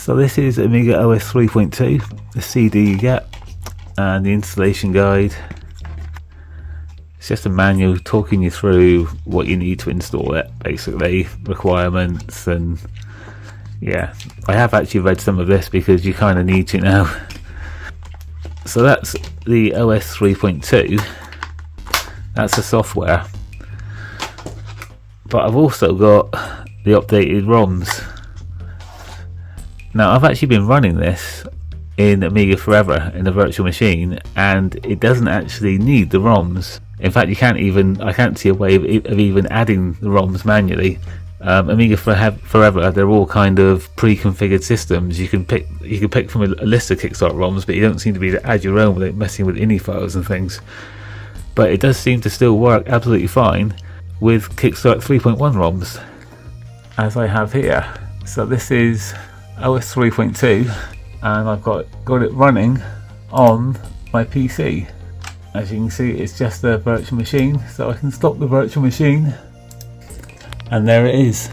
So this is Amiga OS 3.2, the CD you get, and the installation guide. It's just a manual talking you through what you need to install it, basically, requirements, and yeah, I have actually read some of this because you kind of need to now. So that's the OS 3.2, that's the software, but I've also got the updated ROMs. Now I've actually been running this in Amiga Forever in a virtual machine, and it doesn't actually need the ROMs. In fact, I can't see a way of even adding the ROMs manually. Amiga Forever, they're all kind of pre-configured systems. You can pick from a list of Kickstart ROMs, but you don't seem to be able to add your own without messing with INI files and things. But it does seem to still work absolutely fine with Kickstart 3.1 ROMs, as I have here. So this is OS 3.2, and I've got it running on my PC. As you can see, it's just a virtual machine, so I can stop the virtual machine, and there it is.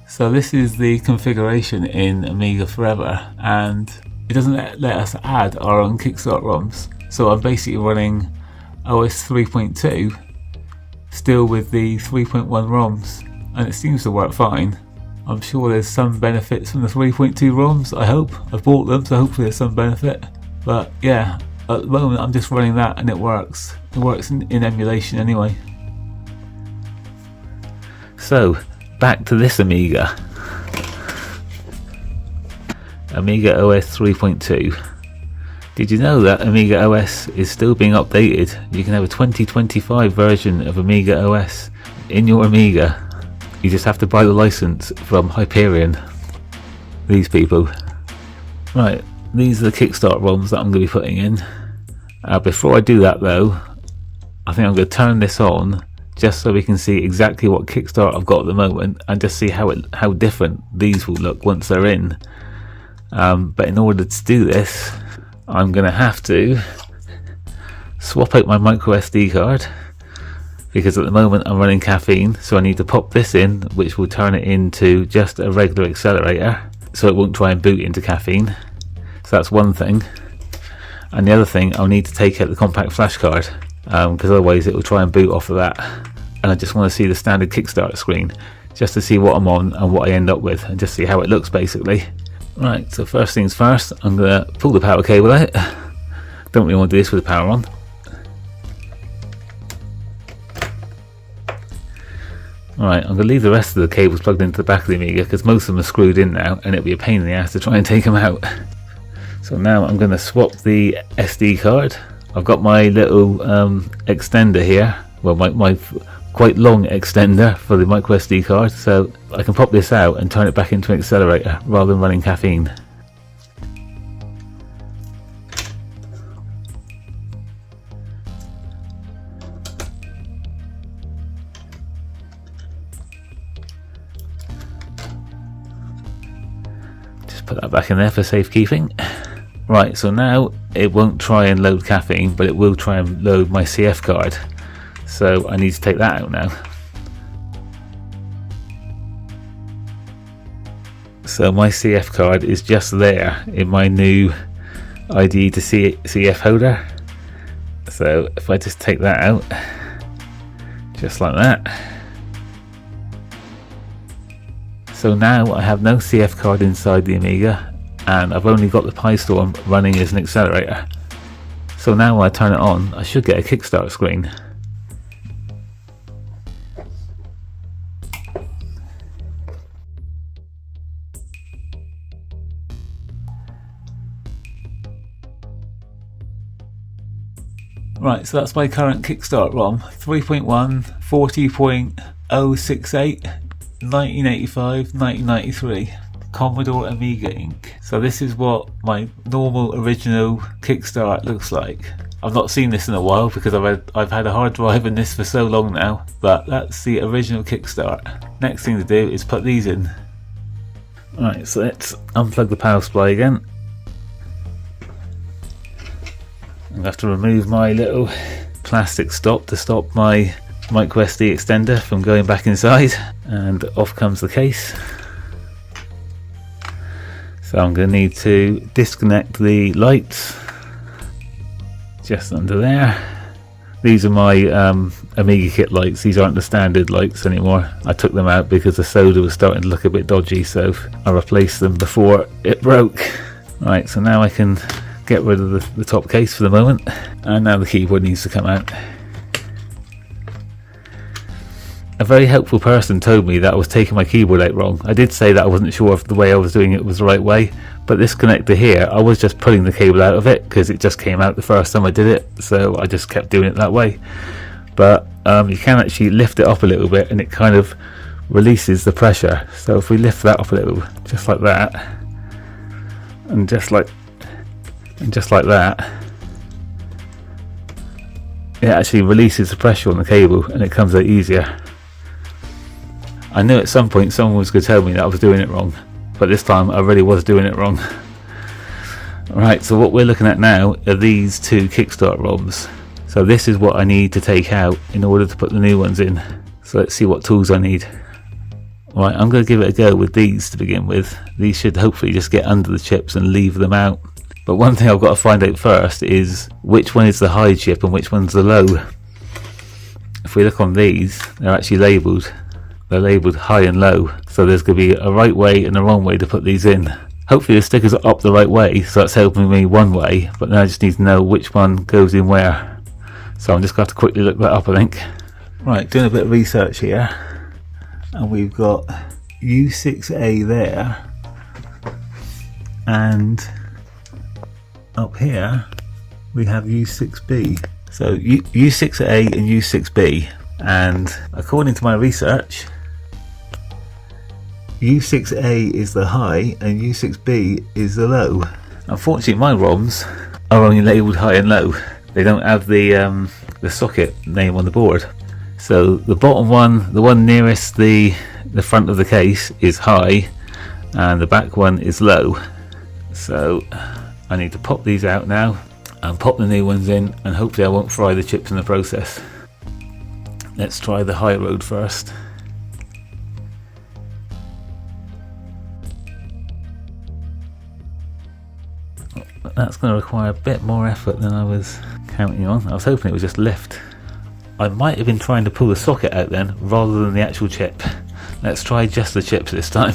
So this is the configuration in Amiga Forever, and it doesn't let us add our own Kickstart ROMs. So I'm basically running OS 3.2 still with the 3.1 ROMs, and it seems to work fine. I'm sure there's some benefits from the 3.2 ROMs, I hope. I've bought them, so hopefully there's some benefit. But yeah, at the moment I'm just running that and it works. It works in emulation anyway. So, back to this Amiga. Amiga OS 3.2. Did you know that Amiga OS is still being updated? You can have a 2025 version of Amiga OS in your Amiga. You just have to buy the license from Hyperion. These people. Right, these are the Kickstart ROMs that I'm going to be putting in. Before I do that though, I think I'm going to turn this on just so we can see exactly what Kickstart I've got at the moment, and just see how different these will look once they're in. But in order to do this, I'm going to have to swap out my micro SD card, because at the moment I'm running Caffeine, so I need to pop this in, which will turn it into just a regular accelerator, so it won't try and boot into Caffeine. So that's one thing. And the other thing, I'll need to take out the compact flash card, because otherwise it will try and boot off of that. And I just want to see the standard Kickstart screen, just to see what I'm on and what I end up with, and just see how it looks basically. Right, so first things first, I'm going to pull the power cable out. Don't really want to do this with the power on. Alright, I'm going to leave the rest of the cables plugged into the back of the Amiga, because most of them are screwed in now, and it'll be a pain in the ass to try and take them out. So now I'm going to swap the SD card. I've got my little extender here, well my quite long extender for the micro SD card, so I can pop this out and turn it back into an accelerator rather than running Caffeine. Put that back in there for safekeeping. Right, so now it won't try and load Caffeine, but it will try and load my CF card. So I need to take that out now. So my CF card is just there in my new IDE to CF holder. So if I just take that out, just like that. So now I have no CF card inside the Amiga, and I've only got the PiStorm running as an accelerator. So now when I turn it on, I should get a Kickstart screen. Right, so that's my current Kickstart ROM, 3.1, 40.068. 1985-1993 Commodore Amiga Inc. So this is what my normal original Kickstart looks like. I've not seen this in a while because I've had a hard drive in this for so long now, but that's the original Kickstart. Next thing to do is put these in. Alright, so let's unplug the power supply again. I'm going to have to remove my little plastic stop to stop my micro SD extender from going back inside, and off comes the case. So I'm going to need to disconnect the lights just under there. These are my Amiga kit lights. These aren't the standard lights anymore. I took them out because the solder was starting to look a bit dodgy, so I replaced them before it broke. Right, so now I can get rid of the top case for the moment, and now the keyboard needs to come out. A very helpful person told me that I was taking my keyboard out wrong. I did say that I wasn't sure if the way I was doing it was the right way, but this connector here, I was just pulling the cable out of it because it just came out the first time I did it, so I just kept doing it that way. But you can actually lift it up a little bit and it kind of releases the pressure. So if we lift that up a little, just like that, and just like that, it actually releases the pressure on the cable and it comes out easier. I knew at some point someone was going to tell me that I was doing it wrong, but this time I really was doing it wrong. Right, so what we're looking at now are these two Kickstart ROMs. So this is what I need to take out in order to put the new ones in. So let's see what tools I need. Right, I'm going to give it a go with these to begin with. These should hopefully just get under the chips and leave them out. But one thing I've got to find out first is which one is the high chip and which one's the low. If we look on these, they're actually labelled. They're labelled high and low. So there's going to be a right way and a wrong way to put these in. Hopefully the stickers are up the right way, so that's helping me one way, but now I just need to know which one goes in where. So I'm just going to have to quickly look that up, I think. Right, doing a bit of research here. And we've got U6A there. And up here we have U6B. So U6A and U6B, and according to my research, U6A is the high and U6B is the low. Unfortunately my ROMs are only labelled high and low. They don't have the socket name on the board. So the bottom one, the one nearest the front of the case, is high and the back one is low. So I need to pop these out now and pop the new ones in, and hopefully I won't fry the chips in the process. Let's try the high road first. That's going to require a bit more effort than I was counting on. I was hoping it would just lift. I might have been trying to pull the socket out then rather than the actual chip. Let's try just the chips this time.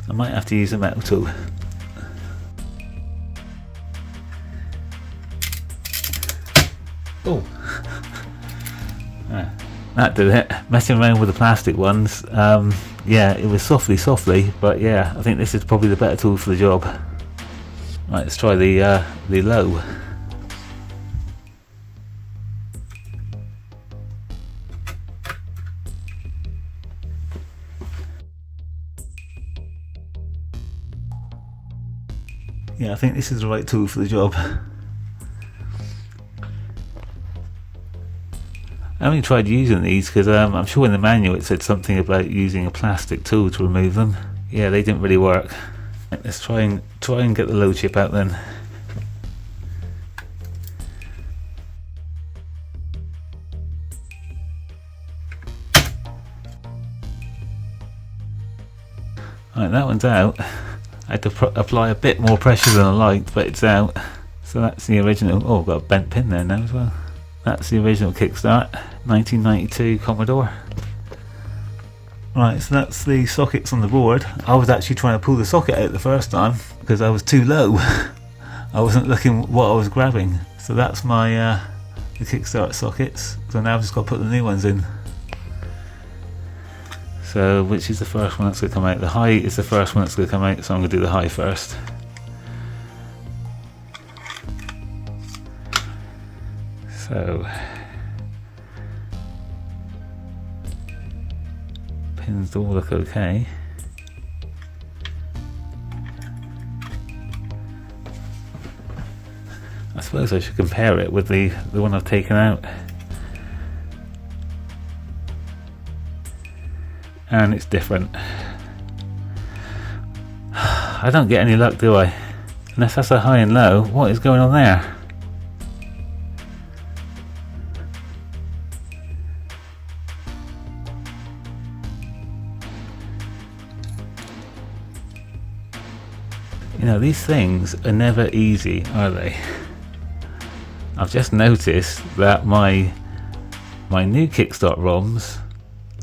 I might have to use a metal tool. Oh, that did it. Messing around with the plastic ones, yeah, it was softly, but yeah, I think this is probably the better tool for the job. Right, let's try the low. Yeah, I think this is the right tool for the job. I only tried using these because I'm sure in the manual it said something about using a plastic tool to remove them. Yeah, they didn't really work. Let's try and get the low chip out then. Right, that one's out. I had to apply a bit more pressure than I liked, but it's out. So that's the original. Oh, I've got a bent pin there now as well. That's the original Kickstart, 1992 Commodore. Right, so that's the sockets on the board. I was actually trying to pull the socket out the first time because I was too low. I wasn't looking what I was grabbing. So that's my the Kickstart sockets. So now I've just got to put the new ones in. So which is the first one that's going to come out? The high is the first one that's going to come out, so I'm going to do the high first. So pins all look okay. I suppose I should compare it with the one I've taken out. And it's different. I don't get any luck, do I? Unless that's a high and low. What is going on there? You know, these things are never easy, are they? I've just noticed that my new Kickstart ROMs,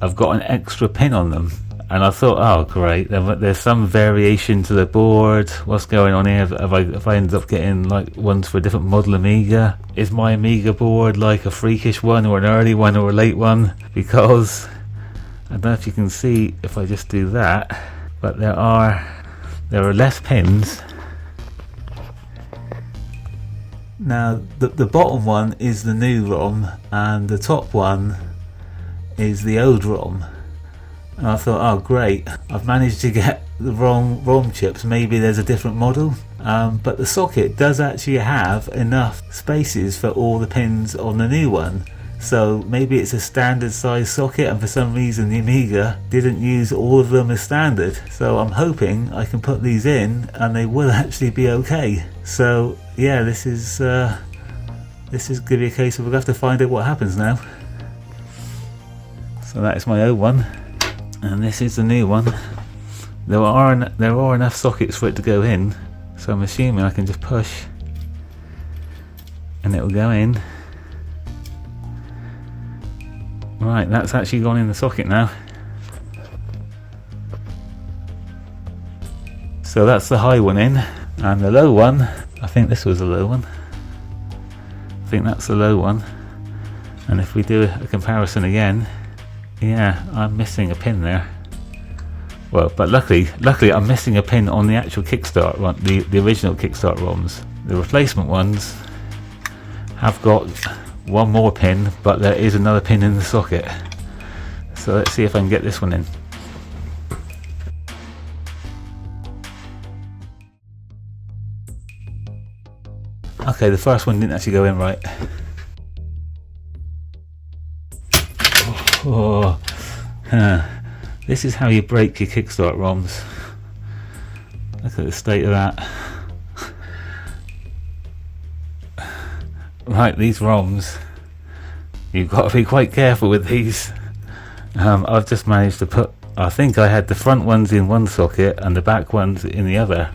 I've got an extra pin on them, and I thought, oh great, there's some variation to the board. What's going on here? Have I ended up getting like ones for a different model Amiga? Is my Amiga board like a freakish one, or an early one, or a late one? Because I don't know if you can see if I just do that, but there are less pins. Now the bottom one is the new ROM, and the top one is the old ROM. And I thought, oh great, I've managed to get the wrong ROM chips. Maybe there's a different model. But the socket does actually have enough spaces for all the pins on the new one. So maybe it's a standard size socket, and for some reason the Amiga didn't use all of them as standard. So I'm hoping I can put these in and they will actually be okay. So yeah, this is going to be a case of we'll have to find out what happens now. So that is my old one, and this is the new one. There are enough sockets for it to go in, so I'm assuming I can just push and it will go in. Right, that's actually gone in the socket now. So that's the high one in, and the low one, I think this was the low one. I think that's the low one. And if we do a comparison again, yeah, I'm missing a pin there. Well, but luckily I'm missing a pin on the actual Kickstart one, the original Kickstart ROMs. The replacement ones have got one more pin, but there is another pin in the socket. So let's see if I can get this one in. Okay, the first one didn't actually go in right. Oh, this is how you break your Kickstart ROMs. Look at the state of that. Right, these ROMs, you've got to be quite careful with these. I've just managed to put, I think I had the front ones in one socket and the back ones in the other.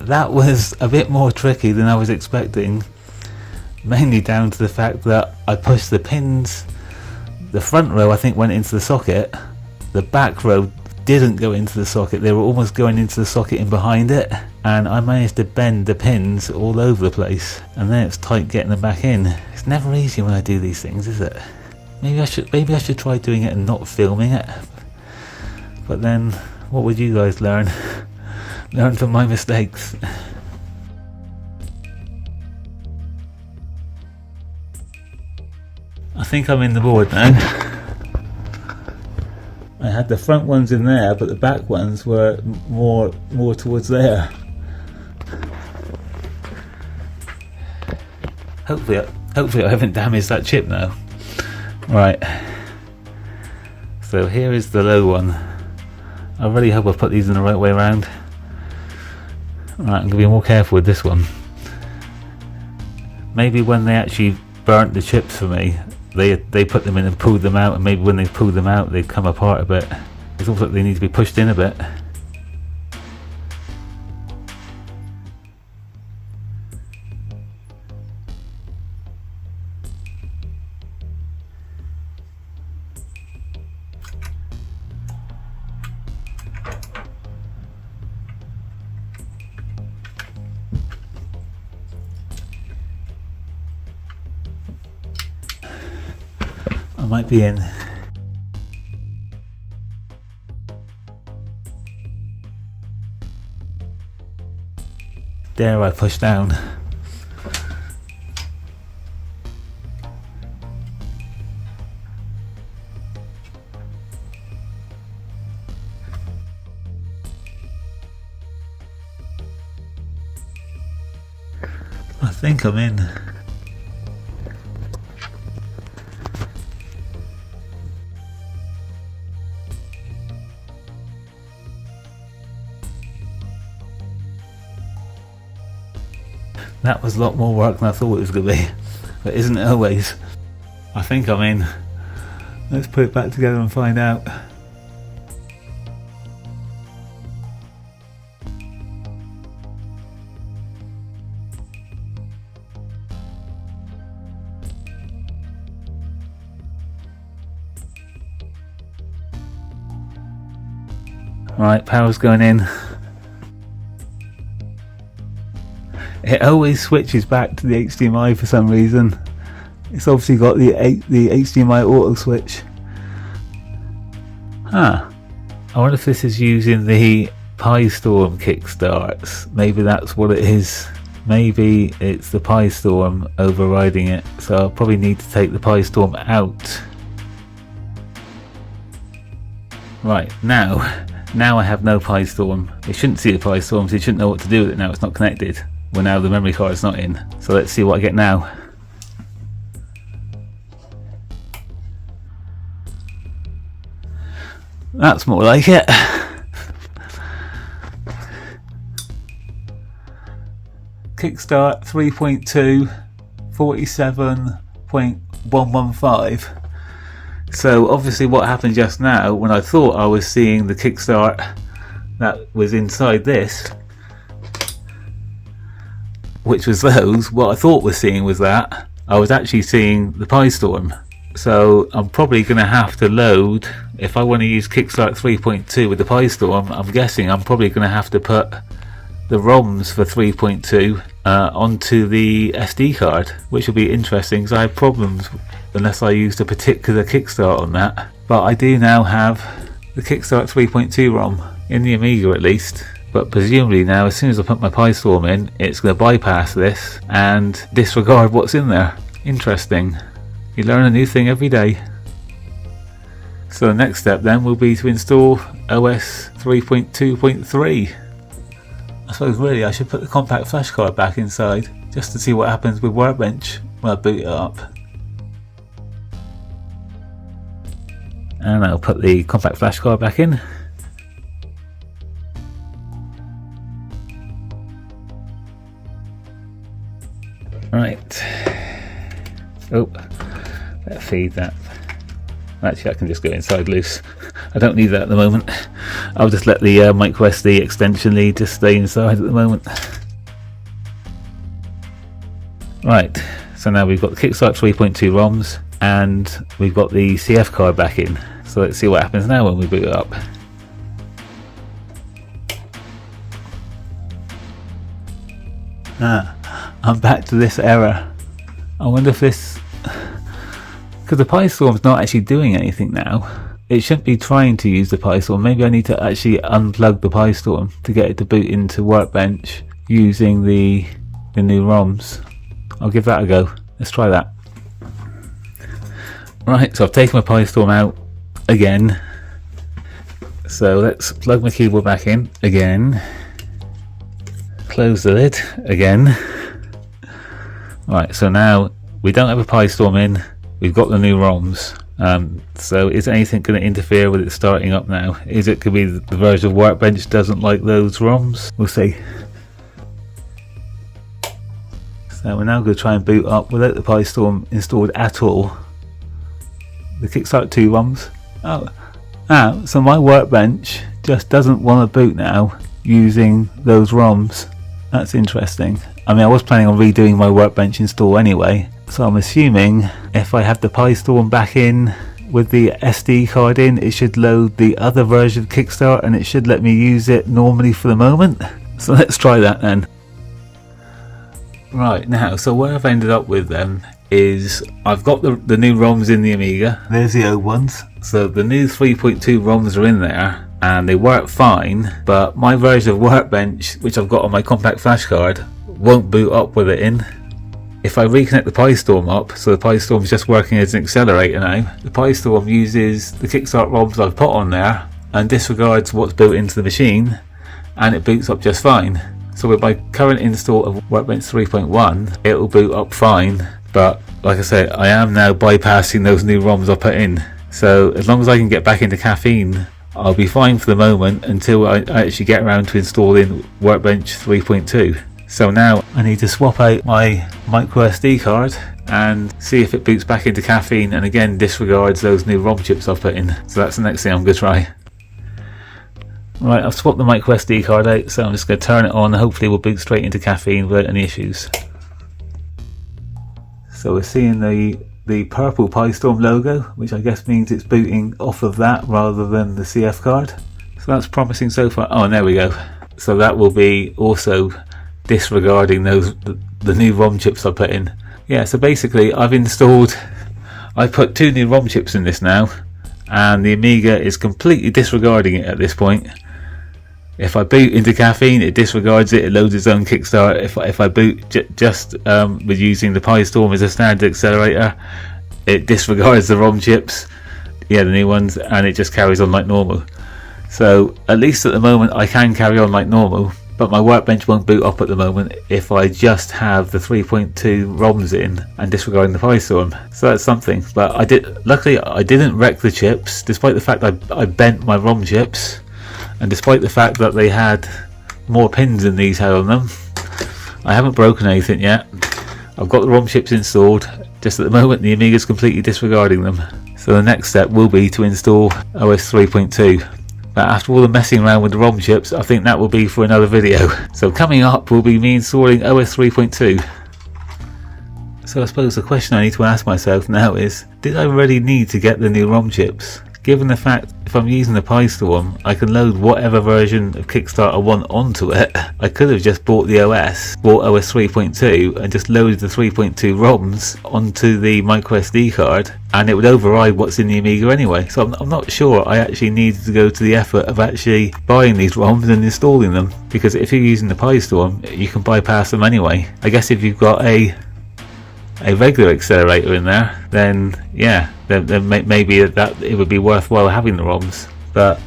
That was a bit more tricky than I was expecting, mainly down to the fact that I pushed the pins. The front row I think went into the socket, the back row didn't go into the socket, they were almost going into the socket in behind it, and I managed to bend the pins all over the place, and then it's tight getting them back in. It's never easy when I do these things, is it? Maybe I should try doing it and not filming it, but then what would you guys learn? Learn from my mistakes. I think I'm in the board now. I had the front ones in there, but the back ones were more towards there. Hopefully I haven't damaged that chip now. Right. So here is the low one. I really hope I've put these in the right way around. Right, I'm going to be more careful with this one. Maybe when they actually burnt the chips for me, they put them in and pulled them out, and maybe when they pulled them out they've come apart a bit. It's almost like they need to be pushed in a bit. I might be in. Dare I push down? I think I'm in. That was a lot more work than I thought it was going to be, but isn't it always? I think I'm in. Let's put it back together and find out. Right, power's going in. It always switches back to the HDMI for some reason. It's obviously got the HDMI auto switch. Huh. I wonder if this is using the PiStorm Kickstarts. Maybe that's what it is. Maybe it's the PiStorm overriding it. So I'll probably need to take the PiStorm out. Right, now I have no PiStorm. It shouldn't see the PiStorm, so it shouldn't know what to do with it now it's not connected. Well, now the memory card's not in. So let's see what I get now. That's more like it. Kickstart 3.2 47.115. So obviously what happened just now, when I thought I was seeing the Kickstart that was inside this, which was those, what I thought was seeing was that, I was actually seeing the PiStorm. So I'm probably going to have to load, if I want to use Kickstart 3.2 with the PiStorm, I'm guessing I'm probably going to have to put the ROMs for 3.2 onto the SD card, which will be interesting because I have problems unless I used a particular Kickstart on that. But I do now have the Kickstart 3.2 ROM, in the Amiga at least. But presumably now, as soon as I put my PiStorm in, it's going to bypass this and disregard what's in there. Interesting. You learn a new thing every day. So the next step then will be to install OS 3.2.3. I suppose really I should put the compact flash card back inside just to see what happens with Workbench when I boot it up. And I'll put the compact flash card back in. Right. Oh, better feed that. Actually, I can just go inside loose. I don't need that at the moment. I'll just let the micro SD extension lead just stay inside at the moment. Right, so now we've got the Kickstart 3.2 ROMs and we've got the CF card back in. So let's see what happens now when we boot it up. I'm back to this error. I wonder if this, because the PiStorm's not actually doing anything now. It shouldn't be trying to use the PiStorm. Maybe I need to actually unplug the PiStorm to get it to boot into Workbench using the new ROMs. I'll give that a go. Let's try that. Right, so I've taken my PiStorm out again. So let's plug my keyboard back in again. Close the lid again. Right, so now we don't have a PiStorm in. We've got the new ROMs. So is anything going to interfere with it starting up now? Is it could be the version of Workbench doesn't like those ROMs? We'll see. So we're now going to try and boot up without the PiStorm installed at all. The Kickstart 2 ROMs. So my Workbench just doesn't want to boot now using those ROMs. That's interesting. I mean, I was planning on redoing my Workbench install anyway, so I'm assuming if I have the PiStorm back in with the SD card in, it should load the other version of Kickstart and it should let me use it normally for the moment. So let's try that then. Right, now, so where I've ended up with them is I've got the new ROMs in the Amiga. There's the old ones. So the new 3.2 ROMs are in there and they work fine, but my version of Workbench, which I've got on my compact flash card, won't boot up with it in. If I reconnect the PiStorm up, so the PiStorm is just working as an accelerator now, the PiStorm uses the Kickstart ROMs I've put on there and disregards what's built into the machine, and it boots up just fine. So with my current install of Workbench 3.1, it will boot up fine, but like I said, I am now bypassing those new ROMs I put in. So as long as I can get back into caffeine, I'll be fine for the moment until I actually get around to installing Workbench 3.2. So now I need to swap out my micro SD card and see if it boots back into caffeine and again disregards those new ROM chips I've put in. So that's the next thing I'm going to try. Right, I've swapped the micro SD card out, so I'm just going to turn it on and hopefully we'll boot straight into caffeine without any issues. So we're seeing the purple PiStorm logo, which I guess means it's booting off of that rather than the CF card. So that's promising so far. Oh, and there we go. So that will be also disregarding the new ROM chips I put in. Yeah, so basically I put 2 new ROM chips in this now, and the Amiga is completely disregarding it at this point. If I boot into caffeine, it disregards it, it loads its own Kickstart. If I boot just with using the PiStorm as a standard accelerator, it disregards the ROM chips, yeah, the new ones, and it just carries on like normal. So at least at the moment I can carry on like normal, but my workbench won't boot up at the moment if I just have the 3.2 ROMs in and disregarding the PiStorm. So that's something. But luckily I didn't wreck the chips, despite the fact I bent my ROM chips, and despite the fact that they had more pins than these had on them. I haven't broken anything yet. I've got the ROM chips installed, just at the moment the Amiga's completely disregarding them. So the next step will be to install OS 3.2. But after all the messing around with the ROM chips, I think that will be for another video. So coming up will be me installing OS 3.2. So I suppose the question I need to ask myself now is, did I really need to get the new ROM chips? Given the fact if I'm using the PiStorm, I can load whatever version of Kickstart I want onto it. I could have just bought OS 3.2 and just loaded the 3.2 ROMs onto the micro SD card, and it would override what's in the Amiga anyway. So I'm not sure I actually needed to go to the effort of actually buying these ROMs and installing them, because if you're using the PiStorm, you can bypass them anyway. I guess if you've got a regular accelerator in there, then yeah, then maybe that it would be worthwhile having the ROMs. But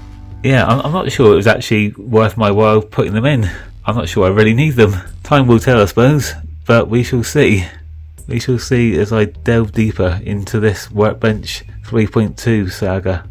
yeah, I'm not sure it was actually worth my while putting them in. I'm not sure I really need them. Time will tell, I suppose, but we shall see. We shall see as I delve deeper into this Workbench 3.2 saga.